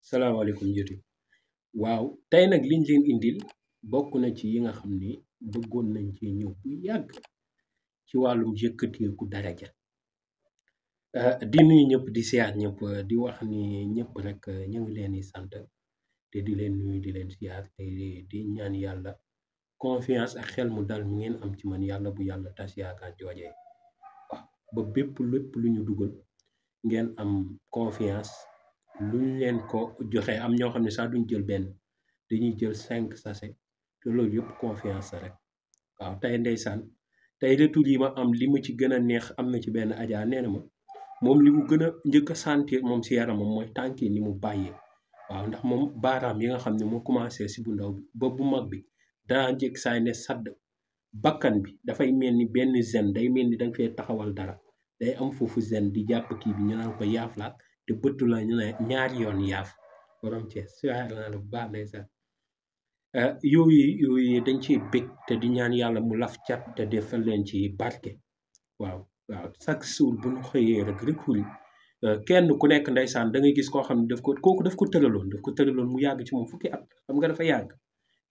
salaamaaleykum njëriñ waaw tey nag liñ leen indil bokk na ci yi nga xam ni bëggoon nañ ci ñëw bu yàgg ci wàllum yëkkateeku daraja di nuyu ñëpp di siyaar ñëpp di wax ni ñëpp rek ñu ngi leen di sant te di leen nuyu di leen siyaar te di ñaan yàlla confiance ak xel mu dal mi ngeen am ci man yàlla bu yàlla tas yaakaar joojee waaw ba lépp lu ñu dugal ngeen am confiance luñ leen ko joxe am ñoo xam ne sax duñ jël benn dañuy jël 5 sachet te loolu yëpp confiance la rek waaw tey ndeysaan tey retour yi ma am li ma ci gën a neex am na ci benn ajaa nee na ma moom li mu gën a njëkk a sentir moom si yaramam mooy tànk yi ni mu bàyyee waaw ndax moom baaraam yi nga xam ne moo commencé si bu ndaw bi ba bu mag bi danaa njëkk saay ne sadd bakkan bi dafay mel ni benn zen day mel ni danga fee taxawal dara day am foofu zen di jàpp kii bi ñu naan ko yaaflaat te bëtt la ñu ne ñaari yoon yaaf borom Cees siwaar naa la bu baax ndeysaan yooyu dañ ciy bég te di ñaan yàlla mu laf cat te defal leen ci barke waaw chaque jour bu ñu xëyee rek xuri kenn ku nekk ndeysaan da ngay gis koo xam ne kooku daf ko tëraloon mu yàgg ci moom fukki at xam nga dafa yàgg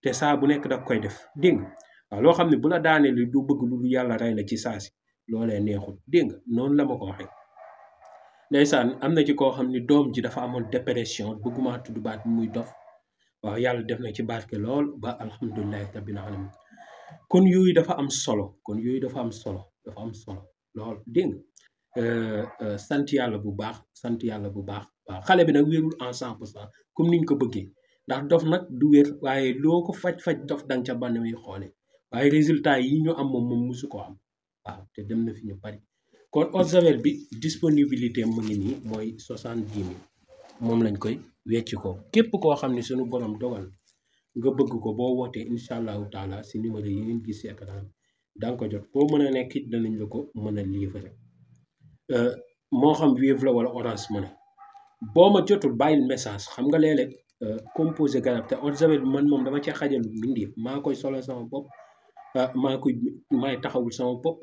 te saa bu nekk daf koy def dégg nga waaw loo xam ne bu la daanee li du bëgg lu yàlla rey la ci saasi loolee neexul dégg nga noonu la ma ko waxee ndeysaan am na ci koo xam ni doom ji dafa amoon dépression bëgguma tudd baat muy dof waaw yàlla def na ci barke lool ba alhamdulilahi rabbil alamin kon yooyu dafa am solo lool dégg nga sant yàlla bu baax waaw xale bi nag wérul en 100% comme niñ ko bëggee ndax dof nag du wér waaye loo ko faj dof danga ca bann muy xoole waaye résultat yi ñu am moom musu ko am waaw te dem na fi ñu bari kon eau de javel bi disponibilité mu ngi nii mooy 70 000 moom lañ koy wecc ko képp koo xam ne suñu borom dogal nga bëgg ko boo wootee incha allahu taala si numéro yi ngeen gis si écran da nga ko jot foo mën a nekk it danañ la ko mën a livrer moo xam Wave la wala Orange Money boo ma jotul bàyyil message xam nga léeg-léeg composé garab te eau de javel bi man moom dama ci xajalu mbindeef maa koy solo sama bopp maay taxawul sama bopp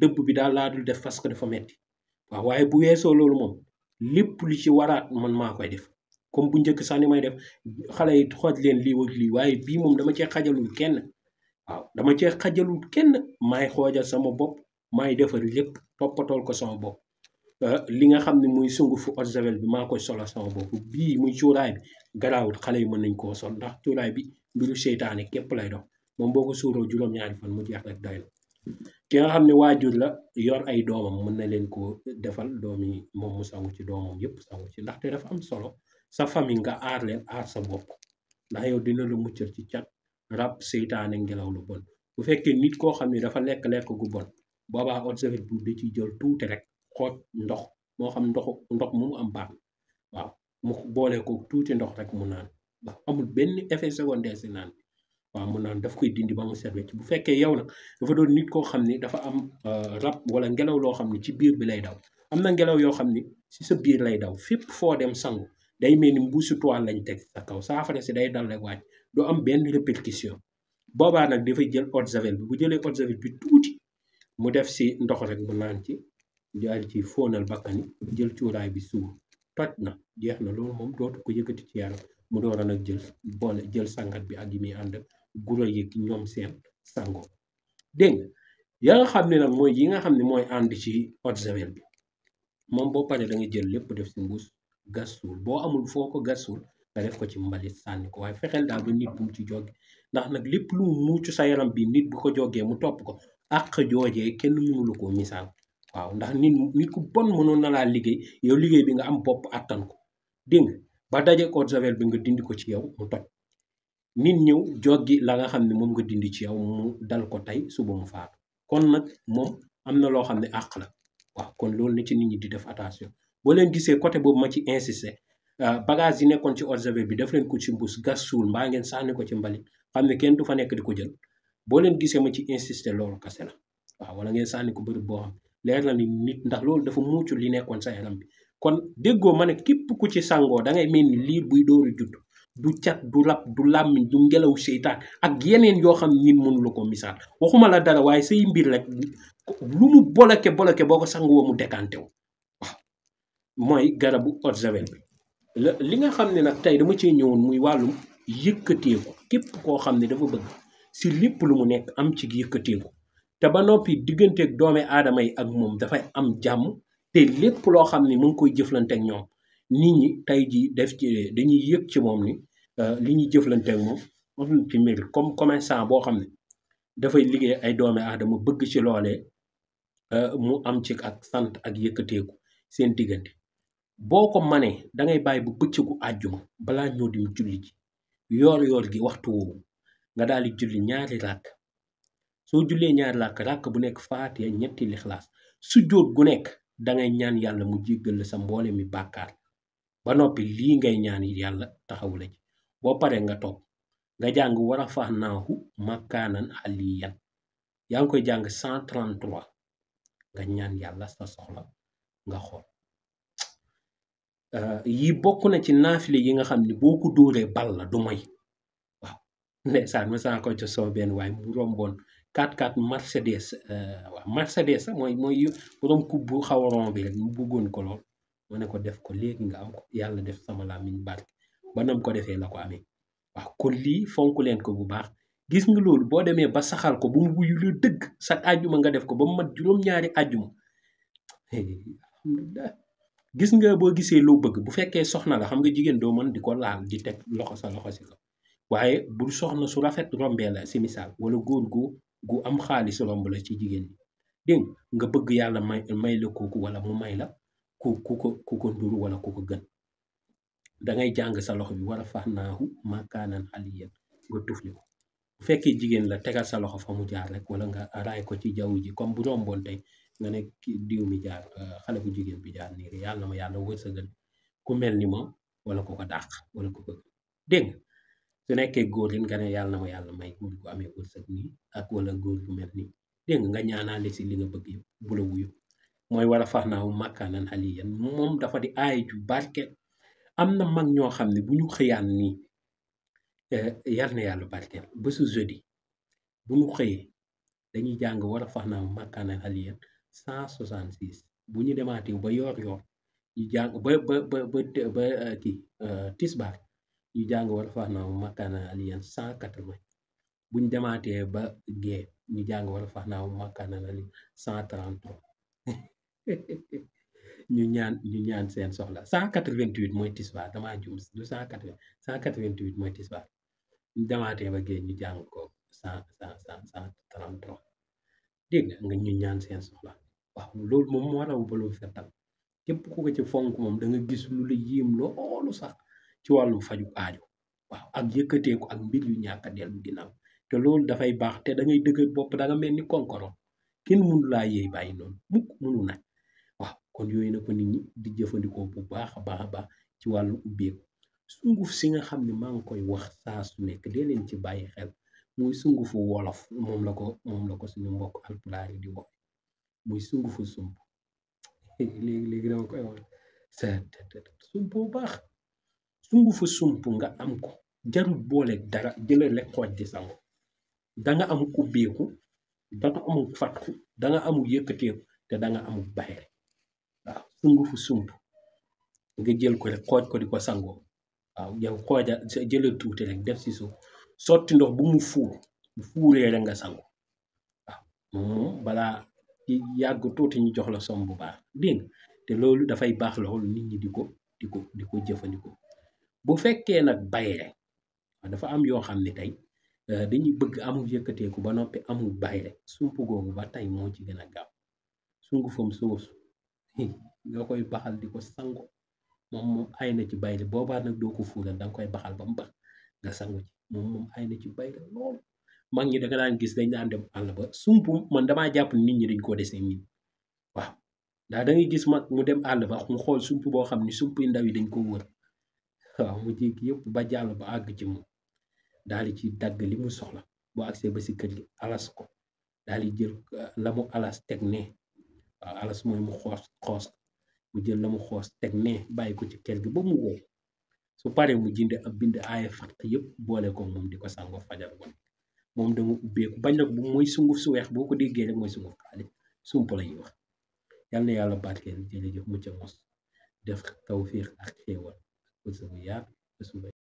dëbb bi daal laa dul def parce que dafa metti waaw waaye bu weesoo loolu moom lépp li ci waraat man maa koy def comme bu njëkk sax ni may def xale yi xooj leen lii ak lii waaye bii moom dama cee xajalul kenn maay xoojal sama bopp maay defar lépp toppatool ko sama bopp li nga xam ne muy sungufu eau de javel bi maa koy solo sama bopp bii muy cuuraay bi garaawul xale yi mën nañ koo sol ndax cuuraay bi mbiru seytaane képp lay dox moom boo ko suuroo juróom-ñaari fan mu jeex rek doy na ki nga xam ne waajur la yor ay doomam mën na leen ko defal doom yi moom mu sangu ci doomam yëpp sangu ci ndaxte dafa am solo sa famille nga aar leen aar sa bopp ndax yow dina la muccal ci cat rab seytaane ngelaw lu bon bu fekkee nit koo xam ne dafa lekk gu bon boobaa eau de javel bu da ciy jël tuuti rek xooj ndox moo xam ndox mu am baax waaw mu boole ko tuuti ndox rek mu naan waaw amul benn effet secondaire si naan waaw mu naan daf koy dindi ba mu set wecc bu fekkee yow nag dafa doon nit koo xam ni dafa am rab wala ngelaw loo xam ne ci biir bi lay daw am na ngelaw yoo xam ni si sa biir lay daw fépp foo dem sangu day mel ni mbuusu toile lañ teg sa kaw saafara si day dal rek wàcc du am benn répercussion boobaa nag dafay jël eau de javel bi bu jëlee eau de javel bi tuuti mu def si ndox rek mu naan ci jaar ci fóonal bakkani jël cuuraay bi suur toj na jeex na loolu moom dootu ko yëkkati ci yaram mu door a nag jël sangat bi ak yi muy ànd guro yi ñoom seen sango dégg nga yaa nga xam ne nag mooy yi nga xam ne mooy ànd ci eau de javel bi moom boo paree da nga jël lépp def si mbuus gas suul boo amul foo ko gas suul nga def ko ci mbalit sànni ko waaye fexeel daal ba nit bu mu ci jóge ndax nag lépp lu muucu sa yaram bi nit bu ko jógee mu topp ko àq joojee kenn mënulu ko misaal waaw ndax nit ku bon mënoon na laa liggéey yow liggéey bi nga am bopp attan ko dégg nga ba daje eau de javel bi nga dindi ko ci yow mu toj nit ñëw joggi la nga xam ne moom nga dindi ci yow mu dal ko tey suba mu faatu kon nag moom am na loo xam ne àq la waaw kon loolu na ci nit ñi di def attention boo leen gisee côté boobu ma ci insister bagage yi nekkoon ci eau de javel bi def leen ko ci mbuus gas suul mbaa ngeen sànni ko ci mbalit xam ne kenn du fa nekk di ko jël boo leen gisee ma ci insister loolu kase la waaw wala ngeen sànni ko bërëb boo xam leer na ni nit ndax loolu dafa muucu li nekkoon sa yaram bi kon déggoo ma ne képp ku ci sangoo da ngay mel ni liir buy dooru judd du cat du rab du làmmiñ du ngelaw seytaan ak yeneen yoo xam nit mënu la ko misaal waxuma la dara waaye say mbir rek lu mu boloke boo ko sangoo mu décanté wu waaw mooy garabu eau de javel bi li nga xam ne nag tey dama cee ñëwoon muy wàllum yëkkateeku képp koo xam ne dafa bëgg si lépp lu mu nekk am ci yëkkateeku te ba noppi digganteeg doomi aadama yi ak moom dafay am jàmm te lépp loo xam ne mu ngi koy jëflanteeg ñoom nit ñi tey jii def ci dañuy yëg ci moom ni li ñuy jëflanteeg moom moom ci mbir comme commerçant boo xam ne dafay liggéey ay doomi aadama bëgg ci loolee mu am ci ak sant ak yëkkateeku seen diggante boo ko manee dangay bàyyi bu bëccëgu àjjuma balaa ñëw di julli ji yoor gi waxtu woowu nga daal di julli ñaari ràkk soo jullee ñaari ràkk bu nekk faatiya ñetti lixlaas sujjóot gu nekk dangay ñaan yàlla mu jéggal la sa mboole mi bàkkaar ba noppi lii ngay ñaan yàlla taxawu la ci boo paree nga toog nga jàng war a fax naahu makaanan aliyan yaa ngi koy jàng 133 nga ñaan yàlla sa soxla nga xool yi bokk na ci naafile yi nga xam ne boo ko dóoree bal la du moy waaw ndeysaan ma saa ko ci soo benn waaye mu romboon 4x4 Mercedes waaw Mercedes mooy borom coupe bu xaw a rond bi rek mu bëggoon ko lool ma ne ko def ko léegi nga am ko yàlla def sama làmmiñ barke ba nam ko defee la ko amee waaw kon lii fonk leen ko bu baax gis nga loolu boo demee ba saxal ko ba mu wuyu la dëgg sa àjjuma nga def ko ba mu mat juróom-ñaari àjjuma alhamdulilah gis nga boo gisee loo bëgg bu fekkee soxna la xam nga jigéen doo mën di ko laal di teg loxo sa loxo si ko waaye bu soxna su rafet rombee la si misaal wala góor gu am xaalis romb la ci jigéen ñi dégg nga bëgg yàlla may la kooku wala mu may la ku ko nduru wala ku ko gën dangay jàng sa loxo bi war a fax naahu makaanan aliyan nga tufli ko bu fekkee jigéen la tegal sa loxo fa mu jaar rek wala nga raay ko ci jaww ji comme bu romboon tey nga ne diw mi jaar xale bu jigéen bi jaar nii yàlla na ma yàlla wërsëgal ku mel ni moom wala ku ko dàq wala ku ko dégg su nekkee góor yi nga ne yàlla na ma yàlla may góor gu amee wërsëg nii ak wala góor gu mel nii dégg nga ñaanaale si li nga bëgg yëpp bu la wuyu mooy war a fax naahu makaanan aliyan moom dafa di aay ju barke am na mag ñoo xam ne bu ñu xëyaan nii yal na yàlla barkeel ba su jeudi bu ñu xëyee dañuy jàng war a fax naahu makaanan aliyan 166 bu ñu demaatee ba yoor ñu jàng ba kii tisbaar ñu jàng war a fax naahu makaanan aliyan 180 bu ñu demaatee ba gee ñu jàng war a fax naahu makaanan aliyan 133 ñu ñaan seen soxla 188 mooy tisbaar damaa jum du 188 mooy tisbaar ñu demaatee ba géej ñu jàng ko 133 dégg nga ñu ñaan seen soxla waaw loolu moom moo raw ba lu fettal képp ku ko ci fonk moom da nga gis lu la yéem loolu sax ci wàllum faju aajo waaw ak yëkkateeku ak mbir yu ñàkk a dellu ginnaaw te loolu dafay baax te da ngay dëgër bopp da nga mel ni konkoro kenn mënu laa yéey bàyyi noonu mukk mënu na waaw kon yooyu na ko nit ñi di jëfandikoo bu baax a baax ci wàllu ubbeeku sunguf si nga xam ne maa ngi koy wax saa su nekk dee leen ci bàyyi xel muy sungufu wolof moom la ko suñu mbokk alpulaar yi di wax muy sungufu sump léegi dama koy wax sump bu baax sungufu sump nga am ko jarul boole dara jëlale xooj di sangu danga am ubbeeku danga amul fatku danga amul yëkkateeku te danga amul bayre waaw sungufu sump nga jël ko rek xooj ko di ko sangoo waaw yow xooja jëlal tuuti rek def si suuf sotti ndox bu mu fuuree rek nga sangu waaw moom balaa yàgg tuuti ñu jox la som bu baax dégg te loolu dafay baax loolu nit ñi di ko jëfandikoo bu fekkee nag bayre dafa am yoo xam ne tey dañuy bëgg amul yëkkateeku ba noppi amul bayre sump googu ba tey moo ci gën a gaaw sungufam soosu nga koy baxal di ko sango moom ay na ci bayre boobaa nag doo ko fuural danga koy baxal ba mu bax nga sangu ci moom ay na ci bayre loolu mag ñi da nga daan gis dañ daan dem àll ba sump man damaa jàpp nit ñi dañ koo desee nit waaw ndax da ngay gis mag mu dem àll ba mu xool sump boo xam ni sump yu ndaw yi dañ ko wër waaw mu jékki yëpp ba jàll ba àgg ci moom daal di ci dagg li mu soxla boo agsee ba si kër gi alas ko daal di jël la mu alas teg ne waaw alas mooy mu xoos mu jël la mu xoos teg ne bàyyi ko ci kër gi ba mu wow su paree mu bind aaya fàtt yëpp boole ko moom di ko sangoo fajar woon moom dama ubbeeku bañ nag bu mooy sunguf su weex boo ko déggee rek mooy sunguf xaalis sump la ñuy wax yal na yàlla barkeel jërëjëf mucc mos def tawfiix ak xéewal wërsëg bu yaatu ba suba.